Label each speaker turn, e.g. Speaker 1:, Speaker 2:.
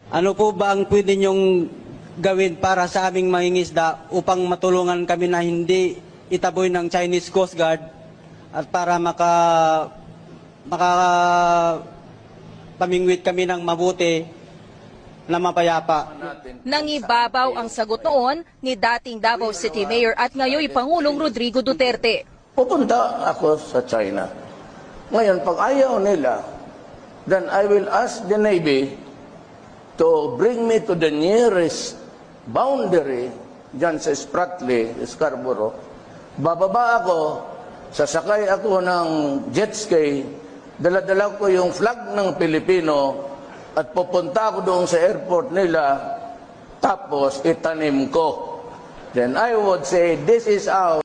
Speaker 1: Ano po ba ang pwede niyong gawin para sa aming mangingisda upang matulungan kami na hindi itaboy ng Chinese Coast Guard at para pamingwit kami ng mabuti na mapayapa.
Speaker 2: Nangibabaw ang sagot noon ni dating Davao City Mayor at ngayon Pangulong Rodrigo Duterte.
Speaker 3: Pupunta ako sa China. Ngayon, pag ayaw nila, then I will ask the Navy to bring me to the nearest boundary dyan sa Spratly, Scarborough. Bababa ako, sasakay ako ng jet ski, dala-dala ko yung flag ng Pilipino at pupunta ako doon sa airport nila, tapos itanim ko. Then I would say, this is how